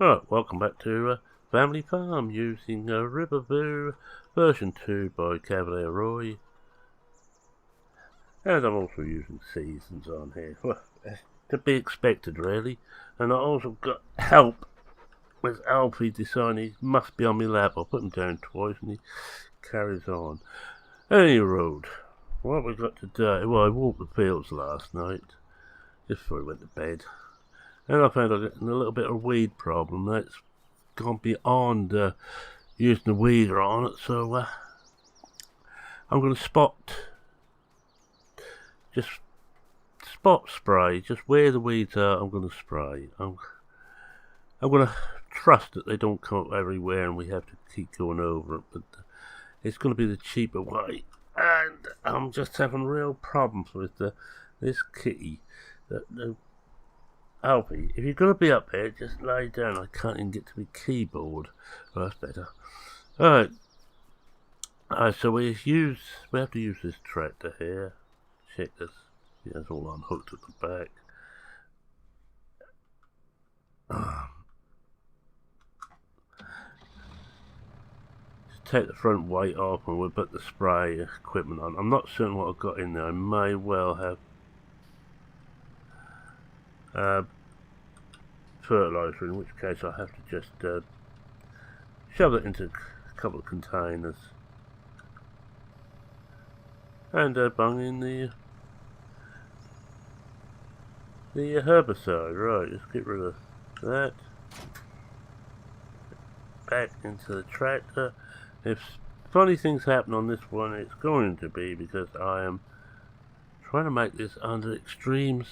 Alright, welcome back to Family Farm using Riverview version 2 by Cavalier Roy. And I'm also using seasons on here. Well, to be expected really. And I also got help with Alfie deciding he must be on my lap. I put him down twice and he carries on. Any road. What we got today? Well, I walked the fields last night, just before I went to bed. And I found I got a little bit of weed problem. That's gone beyond using the weeder on it, so I'm going to spot spray, just where the weeds are. I'm going to spray. I'm going to trust that they don't come up everywhere and we have to keep going over it, but it's going to be the cheaper way. And I'm just having real problems with this kitty. Alfie, if you're going to be up here, just lay down. I can't even get to my keyboard. Well, that's better. Alright. So we have to use this tractor here. Check this. Yeah, it's all unhooked at the back. Just take the front weight off and we'll put the spray equipment on. I'm not certain what I've got in there. I may well have fertilizer, in which case I have to just shove it into a couple of containers and bung in the herbicide. Right, let's get rid of that. Back into the tractor. If funny things happen on this one, it's going to be because I am trying to make this under extreme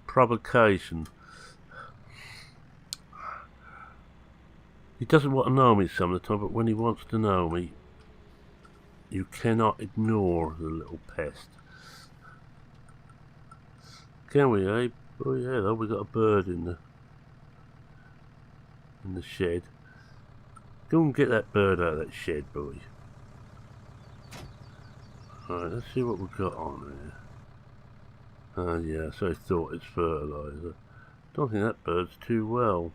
provocation. He doesn't want to know me some of the time, but when he wants to know me, you cannot ignore the little pest. Can we, eh? Oh yeah, though, we got a bird in the shed. Go and get that bird out of that shed, boy. Alright, let's see what we've got on there. Yeah, so I thought it's fertilizer. Don't think that bird's too well.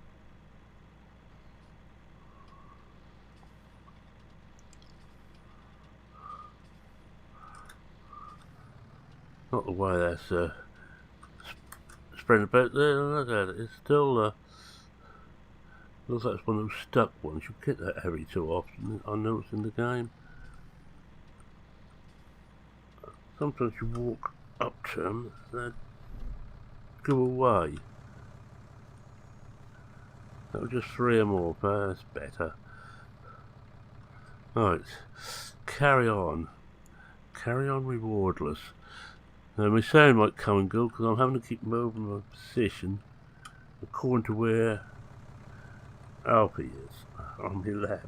Not the way that's spreading about there. Look at it. It's still looks like it's one of those stuck ones. You get that every too often. I noticed in the game. Sometimes you walk up to them, they go away. That was just 3 or more. That's better. Right, carry on. Carry on rewardless. Now my sound might come and go because I'm having to keep moving my position according to where Alfie is on my lap.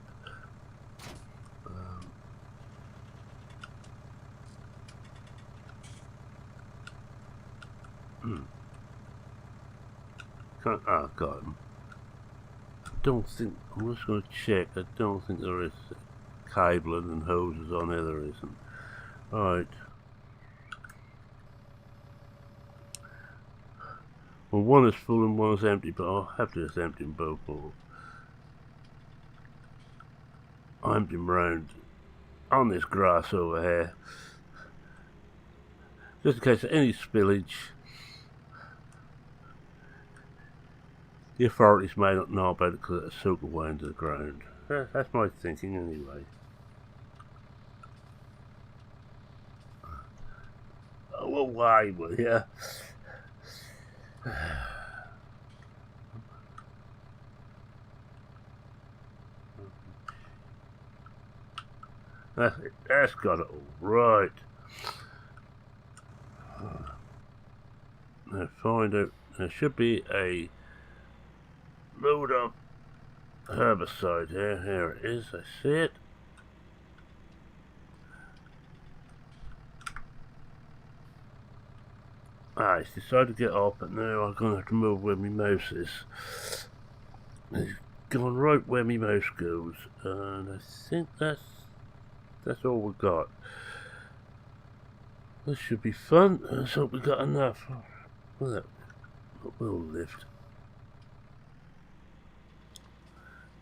Got him. I'm just going to check. I don't think there is cabling and hoses on there. There isn't. Alright. Well, one is full and one is empty, but I'll have to just empty them both off. I empty them round on this grass over here, just in case of any spillage. The authorities may not know about it because it'll soak away into the ground. That's my thinking anyway. Oh, away with you. That's got it all right. Now find out. There should be a load of herbicide here. Here it is. I see it. It's decided to get off, but now I'm going to have to move where my mouse is. It's gone right where my mouse goes, and I think that's all we've got. This should be fun. Let's hope we got enough. Well, that will lift.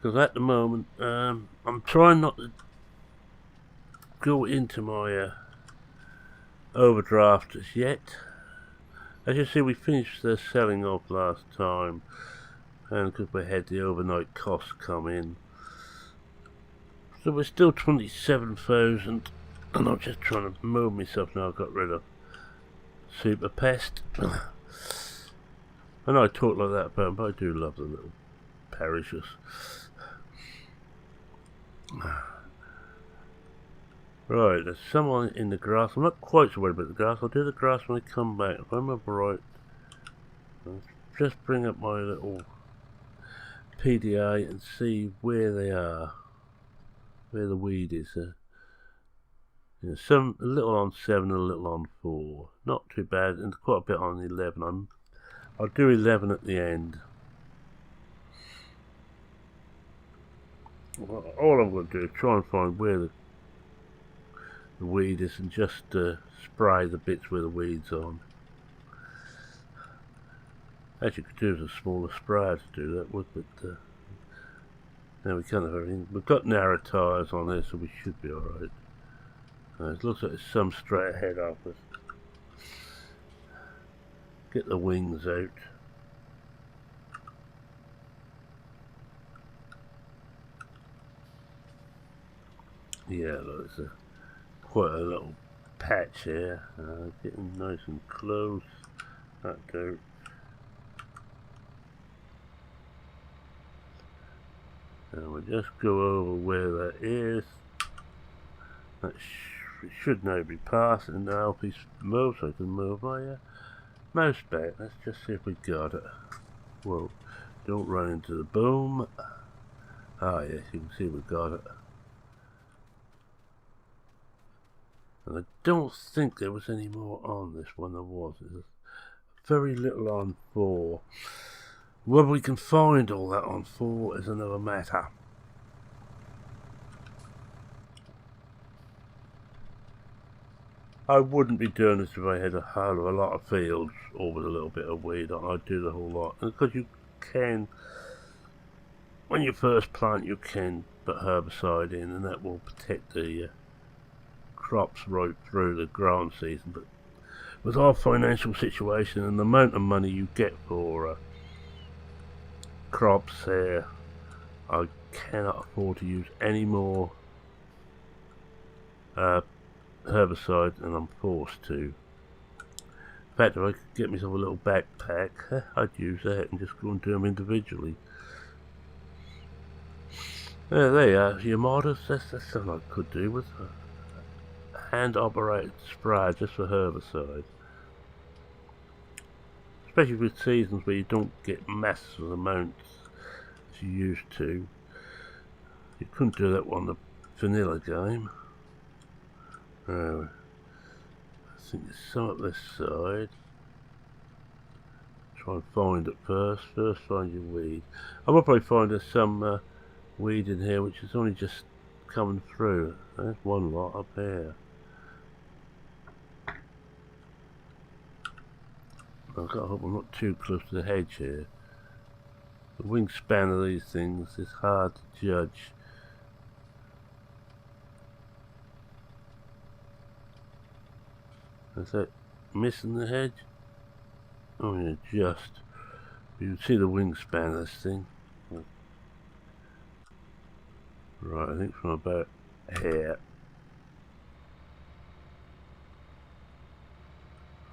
Because at the moment, I'm trying not to go into my overdraft as yet. As you see, we finished the selling off last time, and because we had the overnight costs come in. So we're still 27,000, and I'm just trying to move myself now. I've got rid of Super Pest. I know I talk like that about them, but I do love the little parishes. Right, there's someone in the grass. I'm not quite so worried about the grass. I'll do the grass when I come back. If I remember right, I'll just bring up my little PDA and see where they are. Where the weed is. Yeah, a little on 7 and a little on 4. Not too bad, and quite a bit on 11. I'll do 11 at the end. All I'm going to do is try and find where the weed is and just spray the bits where the weed's on. As you could do with a smaller sprayer to do that with, but now we can't have everything. We've got narrow tyres on there, so we should be alright. It looks like there's some straight ahead of us. Get the wings out. Yeah, look, there's quite a little patch here. Getting nice and close. That dirt. And we'll just go over where that is. That should now be passing now. If he's moved, so I can move my mouse back. Let's just see if we got it. Whoa, don't run into the boom. Ah yes, you can see we got it. And I don't think there was any more on this one. There was. There's very little on 4. Whether we can find all that on 4 is another matter. I wouldn't be doing this if I had a whole of a lot of fields, all with a little bit of weed on. I'd do the whole lot. And because you can, when you first plant, you can put herbicide in, and that will protect the crops right through the growing season. But with our financial situation and the amount of money you get for crops here, I cannot afford to use any more herbicide, and I'm forced to. In fact, if I could get myself a little backpack, I'd use that and just go and do them individually. There you are, your ModHub. That's something I could do with a hand-operated sprayer just for herbicide. Especially with seasons where you don't get massive amounts as you used to. You couldn't do that on the vanilla game. I think there's some up this side. Try and find it first. First find your weed. I will probably find there's some weed in here which is only just coming through. There's one lot up here. I've got to hope I'm not too close to the hedge here. The wingspan of these things is hard to judge. Is that missing the hedge? Oh yeah, just. You can see the wingspan of this thing. Right, I think from about here.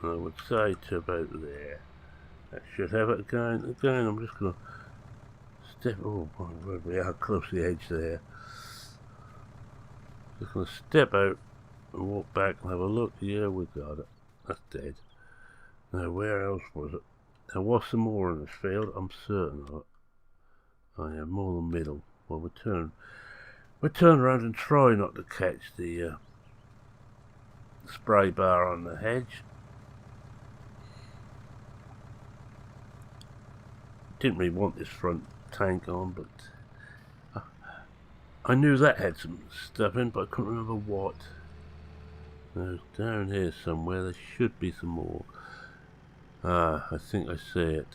I would say to about there. That should have it again. Again, I'm just going to step. Oh, boy, we are close to the edge there. Just going to step out and walk back and have a look. Yeah, we got it. That's dead. Now, where else was it? There was some more in this field, I'm certain of it. Oh yeah, more in the middle. Well, we turn around and try not to catch the spray bar on the hedge. Didn't really want this front tank on, but I knew that had some stuff in, but I couldn't remember what. Now, down here somewhere there should be some more. Ah, I think I see it.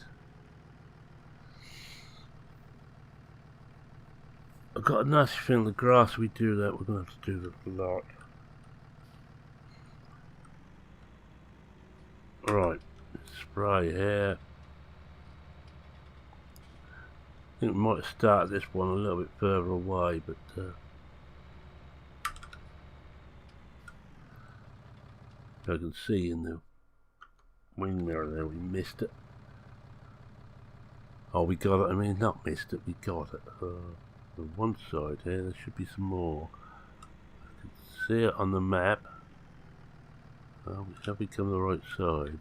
I've got a nasty feeling the grass we do that, we're going to have to do that a lot. Right, spray here. I think we might start this one a little bit further away, but I can see in the wing mirror there we missed it. Oh, we got it. I mean, not missed it, we got it. On one side here, there should be some more. I can see it on the map. Have we come the right side?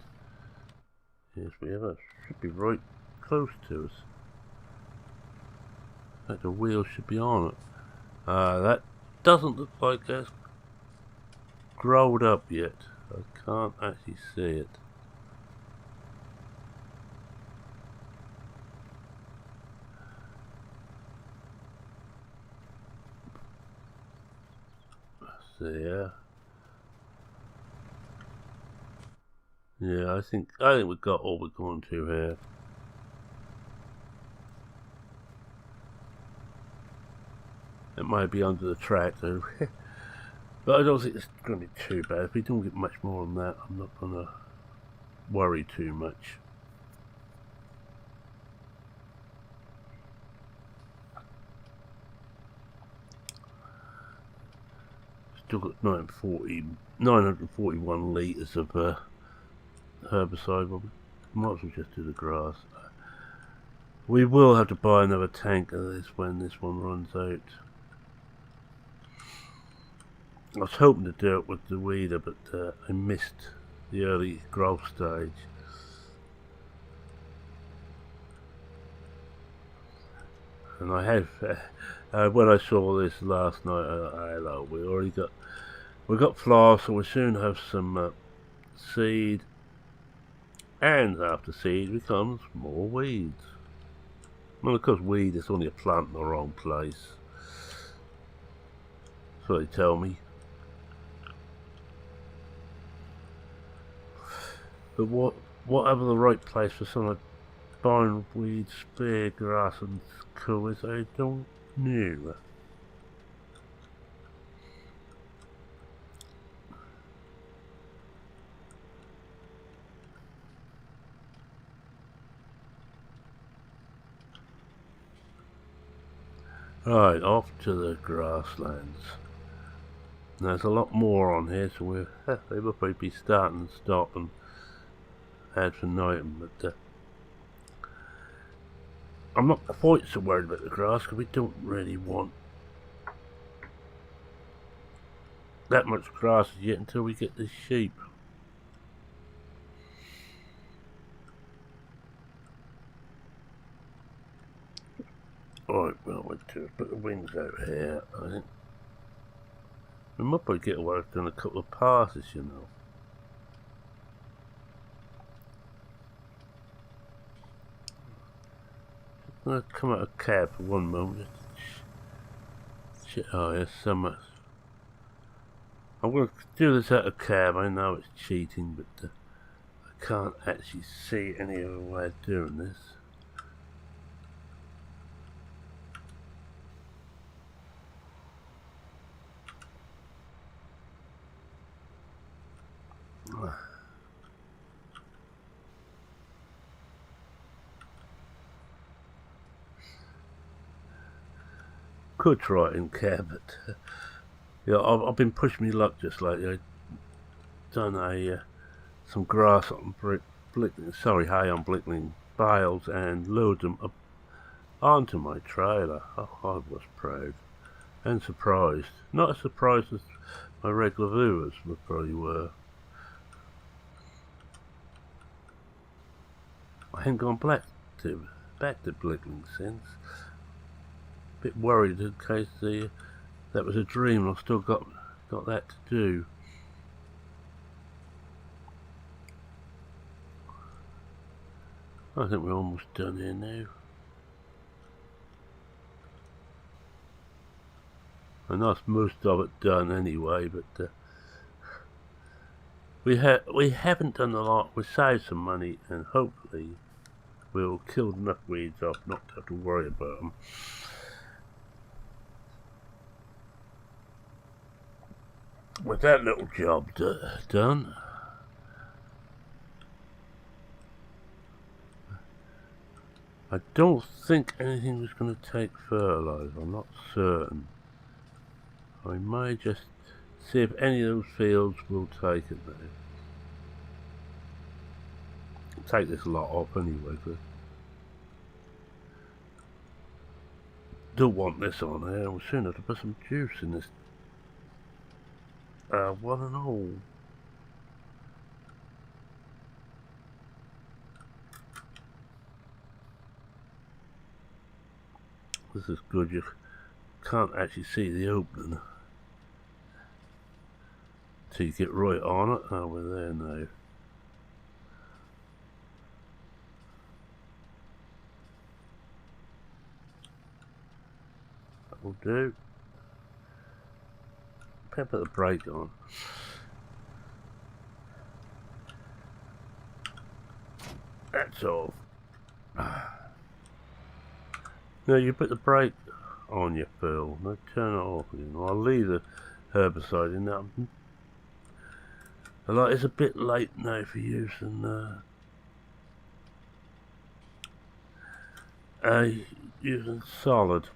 Yes, we have. It should be right close to us. In fact, the wheel should be on it. That doesn't look like it's grown up yet. I can't actually see it. There. Yeah, I think we've got all we're going to here. It might be under the track though. But I don't think it's going to be too bad. If we don't get much more than that, I'm not going to worry too much. Still got 941 litres of herbicide. Well, we might as well just do the grass. We will have to buy another tank of this when this one runs out. I was hoping to do it with the weeder, but I missed the early growth stage. And I have, when I saw this last night, hello, we got flour, so we soon have some seed, and after seed becomes more weeds. Well, of course, weed is only a plant in the wrong place. That's what they tell me. But whatever the right place for some barnweed, spear grass and cool is, I don't know. Right, off to the grasslands. There's a lot more on here, so they will probably be starting and stop and add for item, but I'm not quite so worried about the grass because we don't really want that much grass yet until we get the sheep. Alright, well, we'll put the wings out here. I think we might probably get away with doing a couple of passes, you know. I'm going to come out of cab for one moment. Oh, yes, so much. I'm going to do this out of cab. I know it's cheating, but I can't actually see any other way of doing this. Could try it in cab, but yeah, I've been pushing my luck just lately. I've done some grass on hay on Blickling bales and loaded them up onto my trailer. Oh, I was proud and surprised. Not as surprised as my regular viewers probably were. I haven't gone back to Blickling since. Bit worried in case that was a dream. I've still got that to do. I think we're almost done here now. And that's most of it done anyway, but we haven't done a lot. We saved some money, and hopefully we'll kill enough weeds off not to have to worry about them. with that little job done, I don't think anything was going to take fertilizer. I'm not certain. I may just see if any of those fields will take it now. Take this lot off anyway, but don't want this on here. We'll soon have to put some juice in this. One and all. This is good. You can't actually see the opening till you get right on it. Oh, we're there now. That will do. Put the brake on. That's off. Now you put the brake on your fill. Now turn it off again. I'll leave the herbicide in that. Like it's a bit late now for using using solid.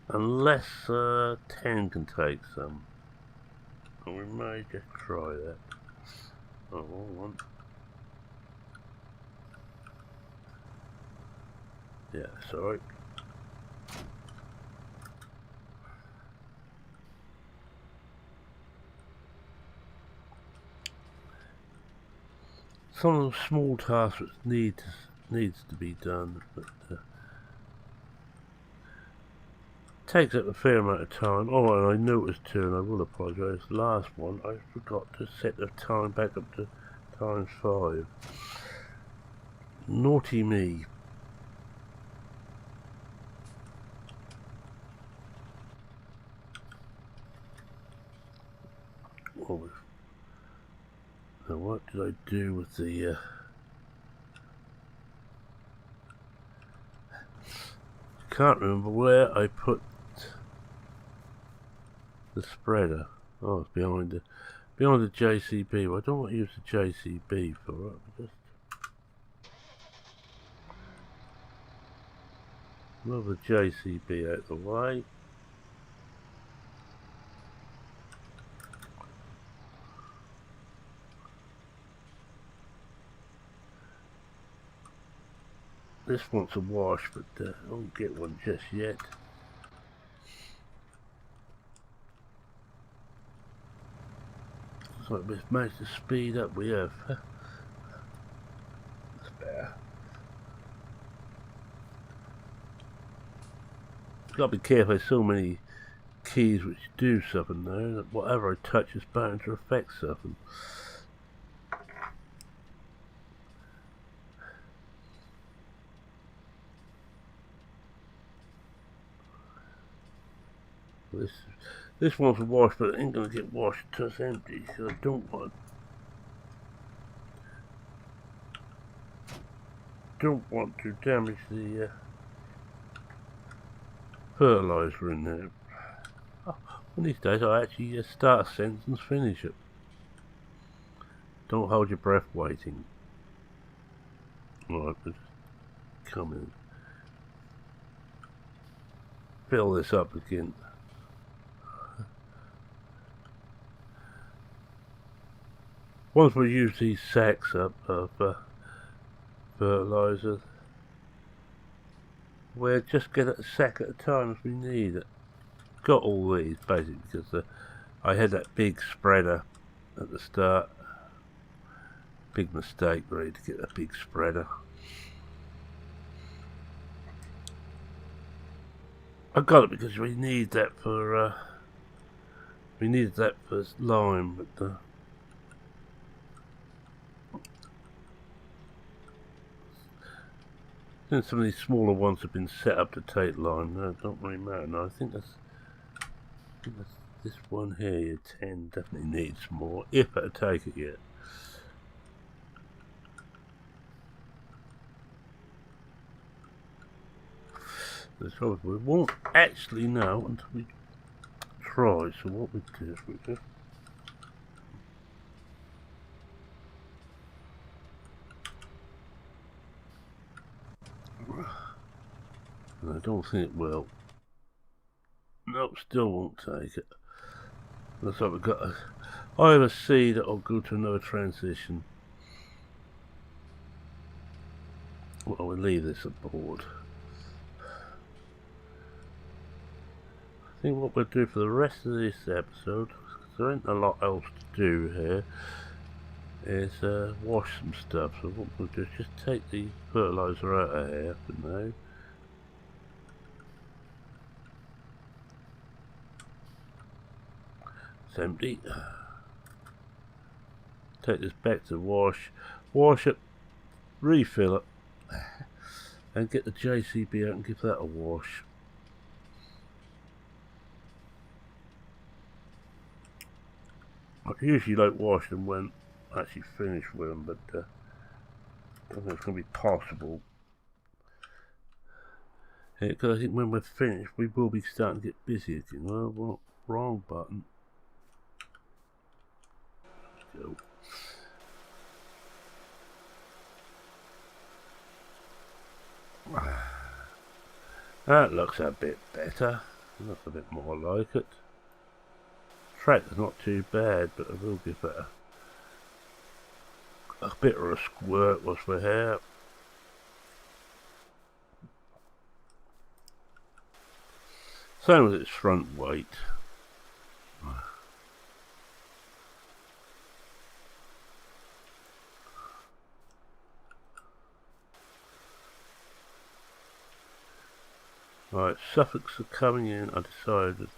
Unless 10 can take some. And we may just try that. Oh, wrong one. Yeah, sorry. Some of the small tasks which needs to be done, but takes up a fair amount of time. Oh, and I noticed too, and I will apologise, the last one I forgot to set the time back up to ×5. Naughty me. Oh, now what did I do with the can't remember where I put the spreader. Oh, it's behind the JCB. Well, I don't want to use the JCB for it. Just move the JCB out of the way. This wants a wash, but I won't get one just yet. Looks like we've managed to speed up. We have. That's better. Got to be careful. There's so many keys which do something there that whatever I touch is bound to affect something. This one's a wash, but it ain't gonna get washed till it's empty, so I don't want to damage the fertilizer in there. Oh, one of these days I actually start a sentence, finish it. Don't hold your breath waiting. Right, but come in. Fill this up again. Once we use these sacks up of fertilizer, we'll just get a sack at a time if we need it. Got all these basically because I had that big spreader at the start. Big mistake really to get a big spreader. I got it because we need that for lime, but then some of these smaller ones have been set up to take lime. No, it don't really matter. No, I think that's this one here. 10 definitely needs more if I take it yet. The trouble we won't actually know until we try. So what we do is we just I don't think it will. Nope, still won't take it. Looks like we've got a either C that'll go to another transition. Well, we'll leave this aboard. I think what we'll do for the rest of this episode, because there ain't a lot else to do here, is wash some stuff. So what we'll do is just take the fertilizer out of here for now. It's empty. Take this back to wash it, refill it, and get the JCB out and give that a wash. I usually like wash them when I actually finish with them, but I don't think it's going to be possible. Because I think when we're finished, we will be starting to get busy again. Well, wrong button. Let's go. That looks a bit better. Looks a bit more like it. Tractor's not too bad, but I will give it a bit of a squirt whilst we're here. Same with its front weight. Right, suffix are coming in. I decided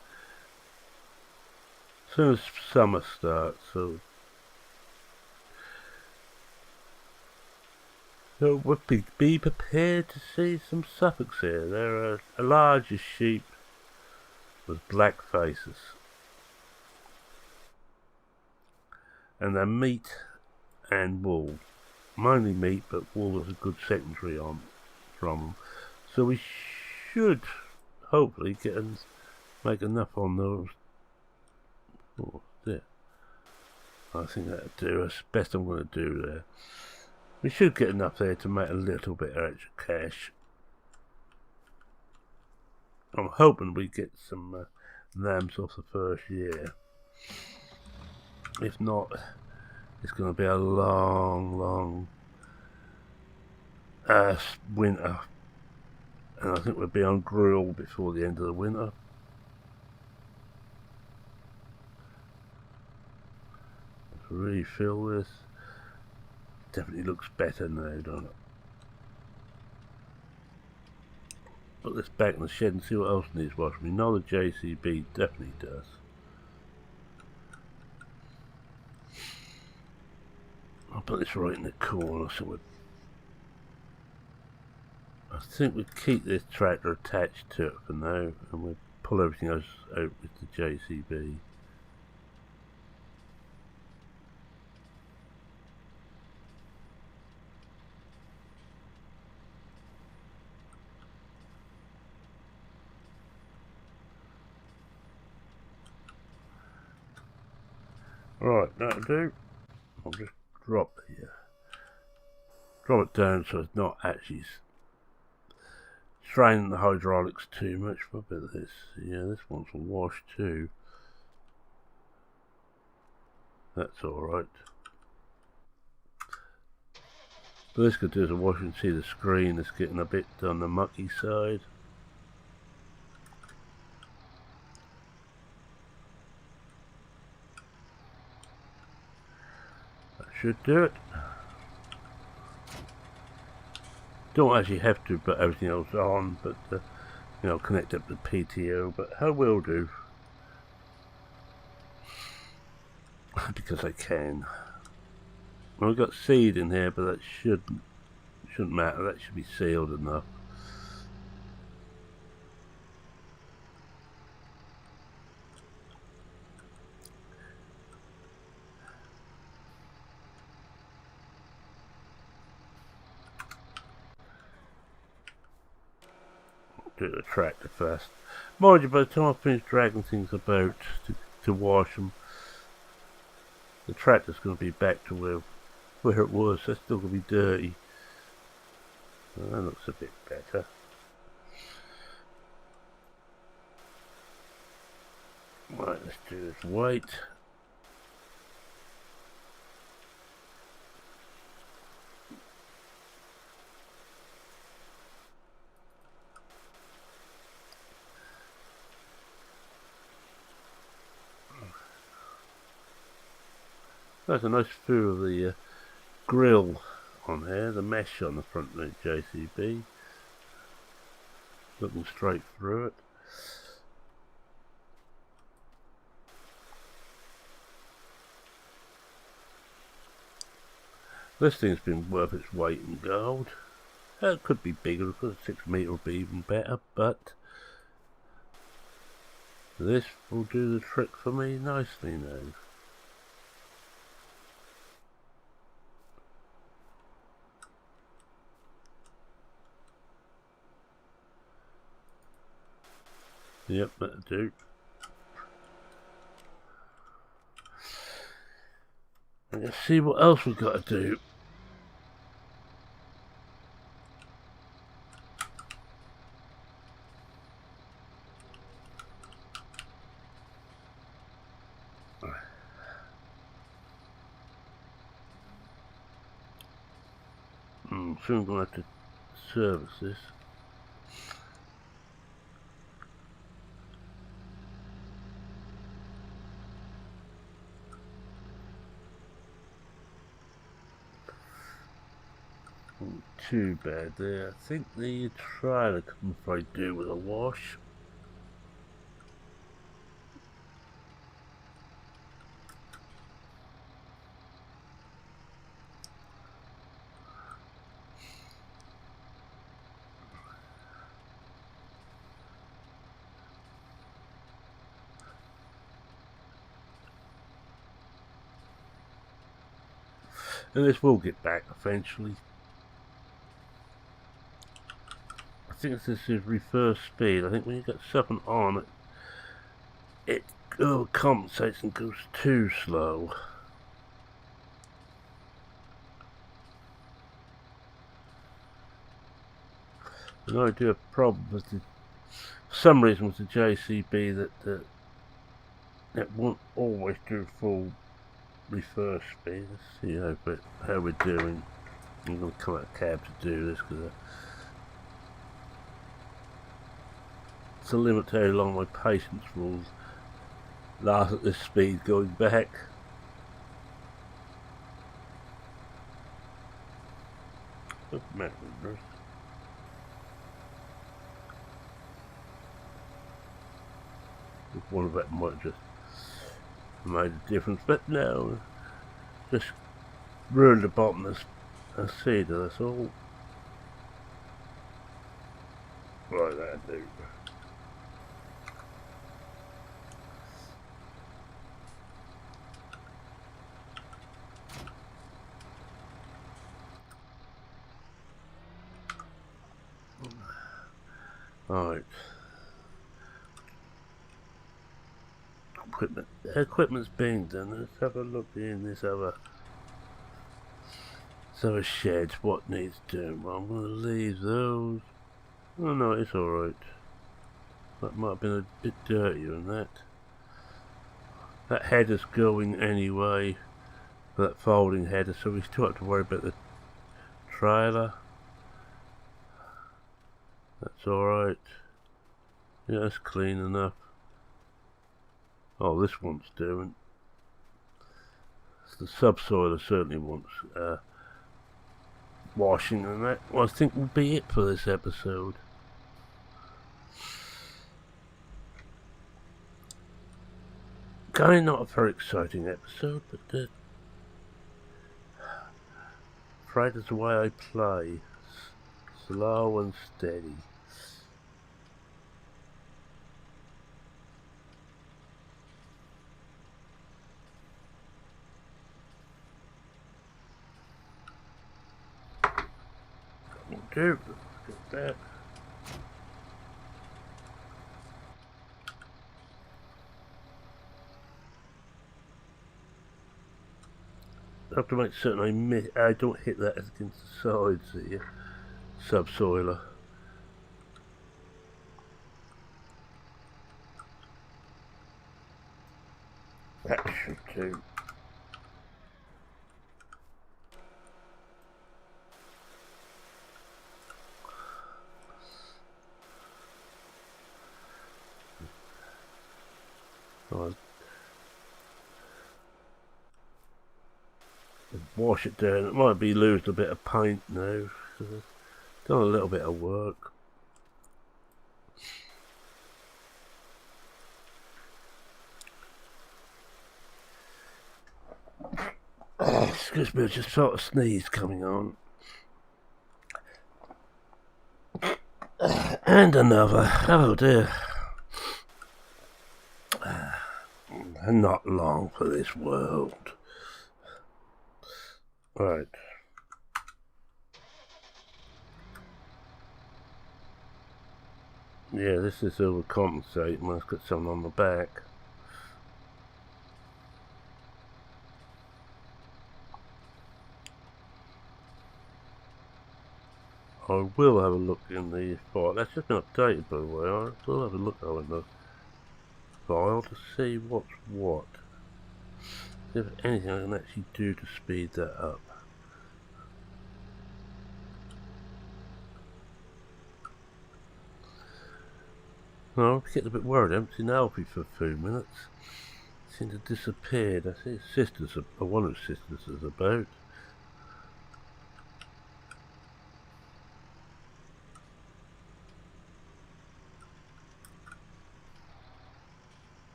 as soon as summer starts, so we'll be prepared to see some suffix here. There are a larger sheep with black faces, and they're meat and wool. Mainly meat, but wool is a good secondary on from them. So we should hopefully make enough on those. Oh, there. I think that'll do. That's the best I'm going to do there. We should get enough there to make a little bit of extra cash. I'm hoping we get some lambs off the first year. If not, it's going to be a long winter. And I think we'll be on grill before the end of the winter. Let's refill this. Definitely looks better now, doesn't it? Put this back in the shed and see what else needs washing. We know the JCB definitely does. I'll put this right in the corner so we I think we keep this tractor attached to it for now, and we pull everything else out with the JCB. Right, that'll do. I'll just drop it down so it's not actually straining the hydraulics too much. What about this? Yeah, this wants a wash too. That's alright. But this could do is a wash and see the screen. It's getting a bit on the mucky side. That should do it. Don't actually have to put everything else on, but you know, connect up the PTO, but I will do because I can. Well, we've got seed in here, but that shouldn't matter. That should be sealed enough. do the tractor first. Mind you, by the time I finish dragging things about to wash them, the tractor's going to be back to where it was. That's still going to be dirty. Well, that looks a bit better. Right, let's do this white. There's a nice view of the grill on here, the mesh on the front of the JCB. Looking straight through it. This thing's been worth its weight in gold. It could be bigger because 6 metre would be even better, but this will do the trick for me nicely now. Yep, that'll do. Let's see what else we've got to do. Soon I'm going to have to service this. Not too bad there. I think the trailer can probably do with a wash. And this will get back eventually. I think this is reverse speed. I think when you get something on it, it overcompensates and goes too slow. And I do have a problem with for some reason with the JCB that it won't always do full reverse speed. Let's see how we're doing. I'm going to come out of cab to do this because it's a limit to how long my patience will last at this speed going back. Look at that reverse. One of that might just made a difference, but no, just ruined the bottom of the cedar, that's all. Right, that'll do. Alright. Equipment's being done. Let's have a look in this other shed. What needs doing? Well, I'm going to leave those. Oh no, it's alright. That might have been a bit dirtier than that. That header's going anyway. That folding header, so we still have to worry about the trailer. That's alright. Yeah, that's clean enough. Oh, this one's doing. The subsoiler certainly wants washing, and that, well, I think will be it for this episode. Kind of not a very exciting episode, but afraid it's the way I play. Slow and steady. Do get that. I have to make certain I don't hit that against the sides here. Subsoiler. That should do. Right. Wash it down. It might be losing a bit of paint now. Done a little bit of work. Excuse me, I just felt a sneeze coming on. And another. Oh dear. Not long for this world. Right. Yeah, this is overcompensating when it's got something on the back. I will have a look in the file. That's just been updated, by the way. I will have a look in the file to see what's what. See if there's anything I can actually do to speed that up. No, I'm getting a bit worried. I haven't seen Alfie for a few minutes. Seemed to have disappeared. I see his sisters, or one of his sisters is about.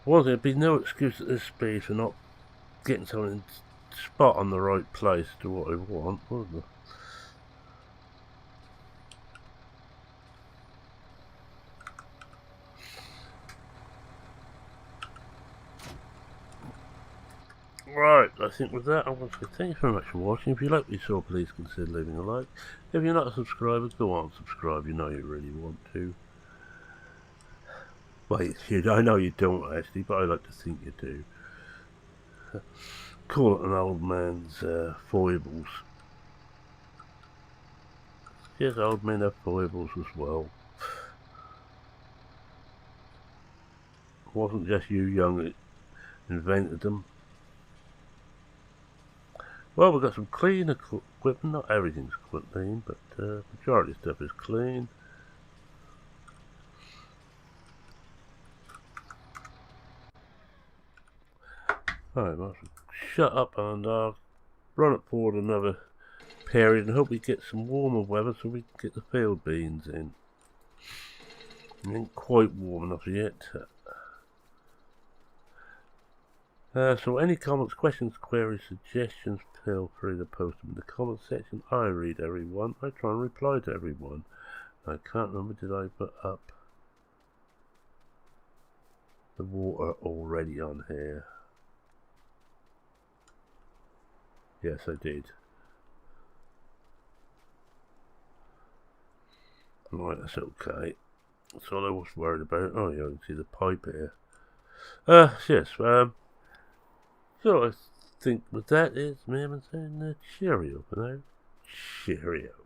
Well, there'd be no excuse at this speed for not getting something spot on the right place to what I want, would there? Right, I think with that I want to say thank you very much for watching. If you like what you saw, please consider leaving a like. If you're not a subscriber, go on subscribe, you know you really want to. Well, I know you don't actually, but I like to think you do. Call it an old man's foibles. Yes, old men have foibles as well. It wasn't just you young that invented them. Well, we've got some clean equipment. Not everything's clean, but majority of stuff is clean. Alright, well, shut up and run it forward another period and hope we get some warmer weather so we can get the field beans in. It ain't quite warm enough yet. So any comments, questions, queries, suggestions, feel free to post them in the comment section. I read everyone. I try and reply to everyone. I can't remember, did I put up the water already on here? Yes, I did. Right, that's okay. That's all I was worried about. Oh yeah, I can see the pipe here. Yes, so I think with that is me saying cheerio for now. Cheerio.